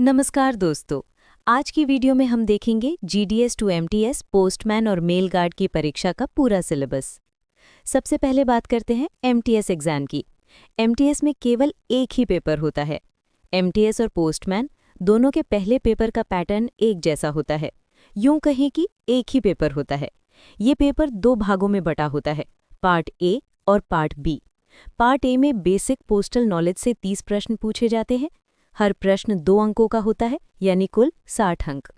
नमस्कार दोस्तों। आज की वीडियो में हम देखेंगे जीडीएस टू एमटीएस पोस्टमैन और मेल गार्ड की परीक्षा का पूरा सिलेबस। सबसे पहले बात करते हैं एमटीएस एग्जाम की। एमटीएस में केवल एक ही पेपर होता है। एमटीएस और पोस्टमैन दोनों के पहले पेपर का पैटर्न एक जैसा होता है। यूं कहें कि एक ही पेपर होता है। ये पेपर दो भागों में बटा होता है, पार्ट ए और पार्ट बी। पार्ट ए में बेसिक पोस्टल नॉलेज से 30 प्रश्न पूछे जाते हैं। हर प्रश्न 2 अंकों का होता है, यानी कुल 60 अंक।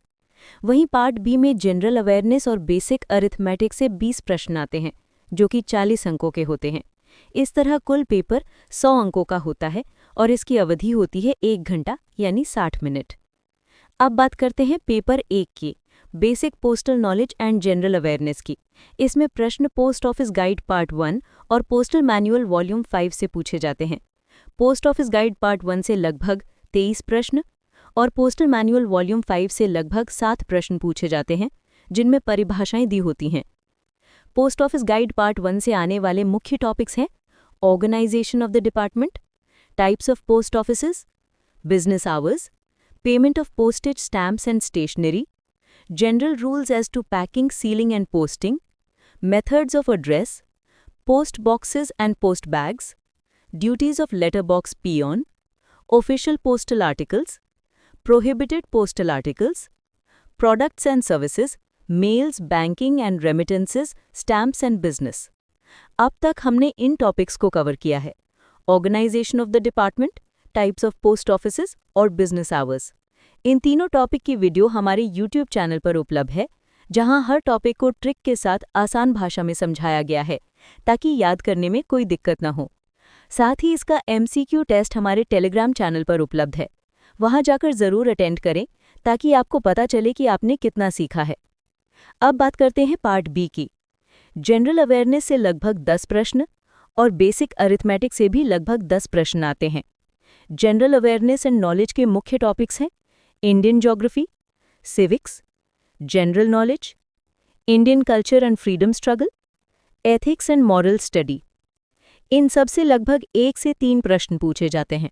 वहीं पार्ट बी में जनरल अवेयरनेस और बेसिक अरिथमेटिक से 20 प्रश्न आते हैं, जो कि 40 अंकों के होते हैं। इस तरह कुल पेपर 100 अंकों का होता है और इसकी अवधि होती है 1 घंटा यानी 60 मिनट। अब बात करते हैं पेपर 1 की, basic postal knowledge and general awareness की। इसमें प्रश्न पोस्ट ऑफिस गाइड पार्ट 1 और पोस्टल मैनुअल वॉल्यूम 5 से पूछे जाते हैं। पोस्ट ऑफिस गाइड पार्ट 1 से लगभग 23 प्रश्न और पोस्टल मैनुअल वॉल्यूम 5 से लगभग 7 प्रश्न पूछे जाते हैं, जिनमें परिभाषाएं दी होती हैं। पोस्ट ऑफिस गाइड पार्ट 1 से आने वाले मुख्य टॉपिक्स हैं organisation of the department, types of post offices, business hours, payment of postage stamps and stationery, general rules as to packing, sealing and posting, methods of address, post boxes and post bags, duties of letter box peon, official postal articles, prohibited postal articles, products and services, mails, banking and remittances, stamps and business। अब तक हमने इन topics को cover किया है, organisation of the department, types of post offices और business hours. इन तीनों topic की वीडियो हमारे YouTube चैनल पर उपलब्ध है, जहां हर टॉपिक को ट्रिक के साथ आसान भाषा में समझाया गया है, ताकि याद करने में कोई दिक्कत न हो। साथ ही इसका MCQ टेस्ट हमारे टेलीग्राम चैनल पर उपलब्ध है, वहां जाकर जरूर अटेंड करें ताकि आपको पता चले कि आपने कितना सीखा है। अब बात करते हैं पार्ट बी की। जनरल अवेयरनेस से लगभग 10 प्रश्न और बेसिक अरिथमेटिक से भी लगभग 10 प्रश्न आते हैं। जनरल अवेयरनेस एंड नॉलेज के मुख्य टॉपिक्स हैं Indian geography, civics, general knowledge, Indian culture and freedom struggle, ethics and moral study. इन सब से लगभग 1 से 3 प्रश्न पूछे जाते हैं।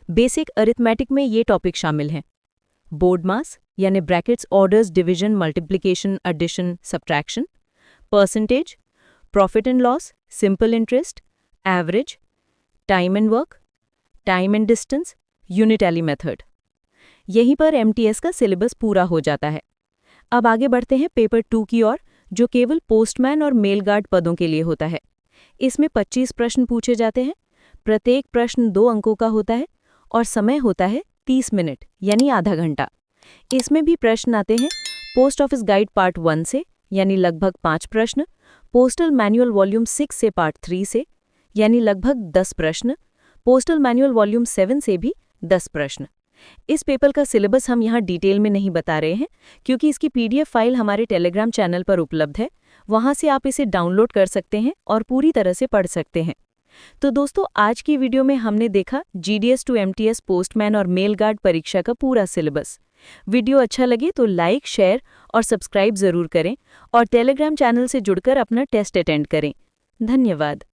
बेसिक अरिथमेटिक में ये टॉपिक शामिल हैं बोर्ड मास यानी brackets, orders, division, multiplication, addition, subtraction, percentage, profit and loss, simple interest, average, time and work, time and distance, unitary method. यहीं पर MTS का सिलेबस पूरा हो जाता है। अब आगे बढ़ते हैं पेपर 2 की ओर, जो केवल पोस्टमैन और मेल गार्ड पदों के लिए होता है। इसमें 25 प्रश्न पूछे जाते हैं। प्रत्येक प्रश्न 2 अंकों का होता है और समय होता है 30 मिनट यानी आधा घंटा। इसमें भी प्रश्न आते हैं पोस्ट ऑफिस गाइड पार्ट 1 से यानी लगभग 5 प्रश्न, पोस्टल मैनुअल वॉल्यूम 6 से पार्ट 3 से यानी लगभग 10 प्रश्न, पोस्टल मैनुअल वॉल्यूम 7 से भी 10 प्रश्न। इस पेपर का सिलेबस हम यहाँ डिटेल में नहीं बता रहे हैं, क्योंकि इसकी PDF फाइल हमारे टेलीग्राम चैनल पर उपलब्ध है। वहां से आप इसे डाउनलोड कर सकते हैं और पूरी तरह से पढ़ सकते हैं। तो दोस्तों, आज की वीडियो में हमने देखा GDS टू MTS पोस्टमैन और मेल गार्ड परीक्षा का पूरा सिलेबस। वीडियो अच्छा लगे तो लाइक, शेयर और सब्सक्राइब जरूर करें और टेलीग्राम चैनल से जुड़कर अपना टेस्ट अटेंड करें। धन्यवाद।